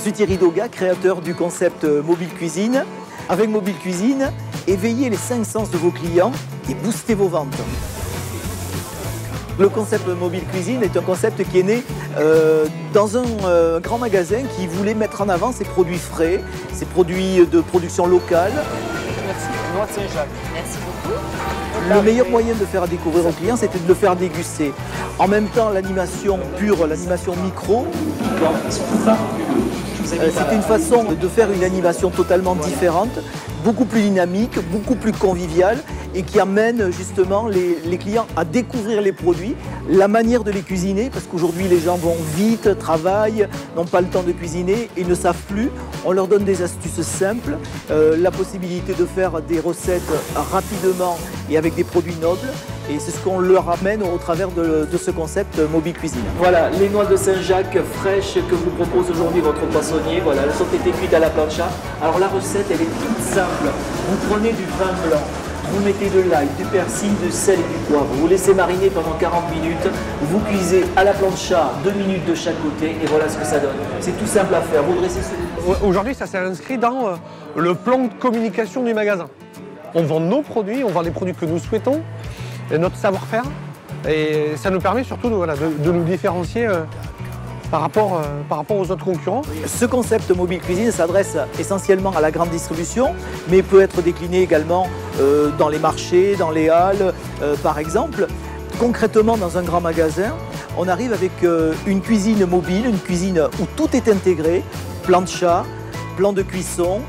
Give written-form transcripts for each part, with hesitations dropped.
suis Thierry Doga, créateur du concept Mobile Cuisine. Avec Mobile Cuisine, éveillez les 5 sens de vos clients et boostez vos ventes. Le concept Mobile Cuisine est un concept qui est né dans un grand magasin qui voulait mettre en avant ses produits frais, ses produits de production locale. Merci, noix de Saint-Jacques. Merci beaucoup. Le meilleur moyen de faire découvrir aux clients, c'était de le faire déguster. En même temps, l'animation pure, l'animation micro, c'était une façon de faire une animation totalement différente, beaucoup plus dynamique, beaucoup plus conviviale et qui amène justement les clients à découvrir les produits, la manière de les cuisiner, parce qu'aujourd'hui les gens vont vite, travaillent, n'ont pas le temps de cuisiner et ne savent plus. On leur donne des astuces simples, la possibilité de faire des recettes rapidement et avec des produits nobles. Et c'est ce qu'on leur amène au travers de ce concept Mobile Cuisine. Voilà, les noix de Saint-Jacques fraîches que vous propose aujourd'hui votre poissonnier. Voilà, elles ont été cuites à la plancha. Alors la recette, elle est toute simple. Vous prenez du vin blanc, vous mettez de l'ail, du persil, du sel et du poivre. Vous laissez mariner pendant 40 minutes. Vous cuisez à la plancha 2 minutes de chaque côté et voilà ce que ça donne. C'est tout simple à faire. Vous dressez ce... Aujourd'hui, ça s'est inscrit dans le plan de communication du magasin. On vend nos produits, on vend les produits que nous souhaitons, et notre savoir-faire. Et ça nous permet surtout de nous différencier par rapport aux autres concurrents. Ce concept Mobile Cuisine s'adresse essentiellement à la grande distribution, mais peut être décliné également dans les marchés, dans les halles, par exemple. Concrètement, dans un grand magasin, on arrive avec une cuisine mobile, une cuisine où tout est intégré, plancha, plan de cuisson,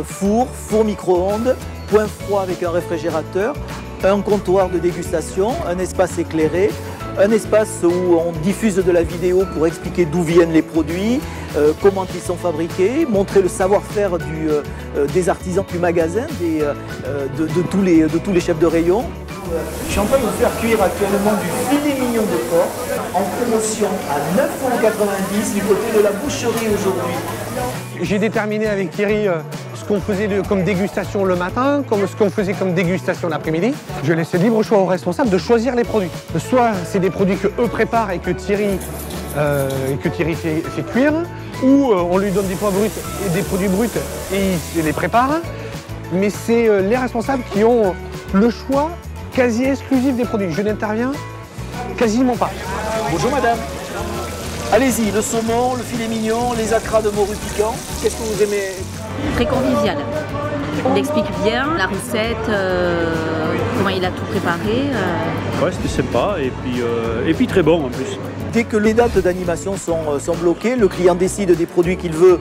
four micro-ondes, point froid avec un réfrigérateur, un comptoir de dégustation, un espace éclairé, un espace où on diffuse de la vidéo pour expliquer d'où viennent les produits, comment ils sont fabriqués, montrer le savoir-faire des artisans du magasin, de tous les chefs de rayon. Je suis en train de vous faire cuire actuellement du filet mignon de porc en promotion à 9,90 € du côté de la boucherie aujourd'hui. J'ai déterminé avec Thierry ce qu'on faisait comme dégustation le matin, comme ce qu'on faisait comme dégustation l'après-midi. Je laissais libre choix aux responsables de choisir les produits. Soit c'est des produits qu'eux préparent et que Thierry fait cuire, ou on lui donne des pois bruts et des produits bruts et il les prépare. Mais c'est les responsables qui ont le choix quasi exclusif des produits. Je n'interviens quasiment pas. Bonjour madame. Allez-y, le saumon, le filet mignon, les acras de morue piquant. Qu'est-ce que vous aimez? Très convivial. Il explique bien la recette, comment il a tout préparé. Ouais, c'était sympa et puis très bon en plus. Dès que les dates d'animation sont bloquées, le client décide des produits qu'il veut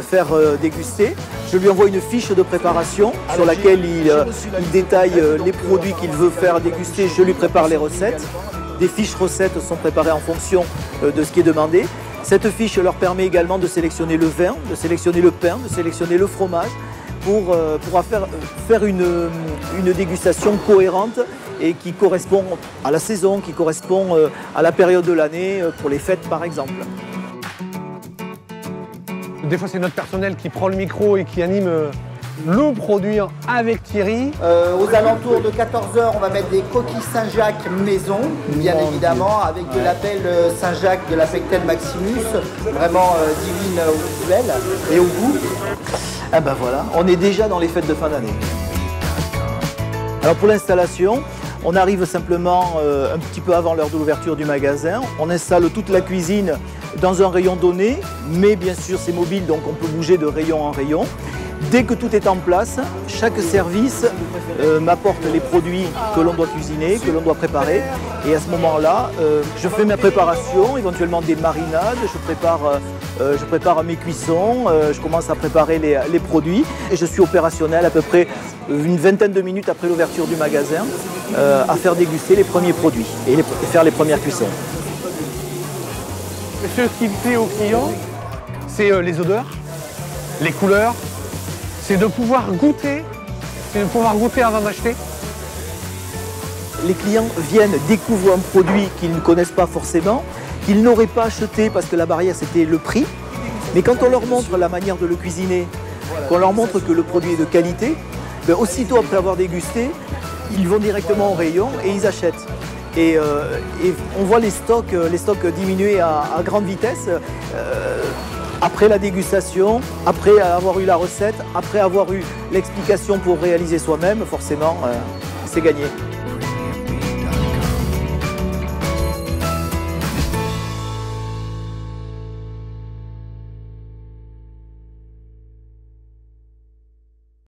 faire déguster. Je lui envoie une fiche de préparation sur laquelle il détaille les produits qu'il veut faire déguster. Je lui prépare les recettes. Des fiches recettes sont préparées en fonction de ce qui est demandé. Cette fiche leur permet également de sélectionner le vin, de sélectionner le pain, de sélectionner le fromage pour faire une dégustation cohérente et qui correspond à la saison, qui correspond à la période de l'année, pour les fêtes par exemple. Des fois, c'est notre personnel qui prend le micro et qui anime le produit avec Thierry. Aux alentours de 14 h, on va mettre des coquilles Saint-Jacques maison, bien évidemment, avec de l'appel Saint-Jacques de la Pecten Maximus, vraiment divine au visuel et au goût. Ah ben voilà, on est déjà dans les fêtes de fin d'année. Alors pour l'installation, on arrive simplement un petit peu avant l'heure de l'ouverture du magasin. On installe toute la cuisine dans un rayon donné, mais bien sûr c'est mobile, donc on peut bouger de rayon en rayon. Dès que tout est en place, chaque service m'apporte les produits que l'on doit cuisiner, que l'on doit préparer. Et à ce moment-là, je fais ma préparation, éventuellement des marinades, je prépare mes cuissons, je commence à préparer les produits. Et je suis opérationnel à peu près une vingtaine de minutes après l'ouverture du magasin à faire déguster les premiers produits et faire les premières cuissons. Ce qui plaît aux clients, c'est les odeurs, les couleurs. C'est de pouvoir goûter avant d'acheter. Les clients viennent, découvrent un produit qu'ils ne connaissent pas forcément, qu'ils n'auraient pas acheté parce que la barrière c'était le prix. Mais quand on leur montre la manière de le cuisiner, qu'on leur montre que le produit est de qualité, ben aussitôt après avoir dégusté, ils vont directement au rayon et ils achètent. Et on voit les stocks diminuer à grande vitesse. Après la dégustation, après avoir eu la recette, après avoir eu l'explication pour réaliser soi-même, forcément, c'est gagné.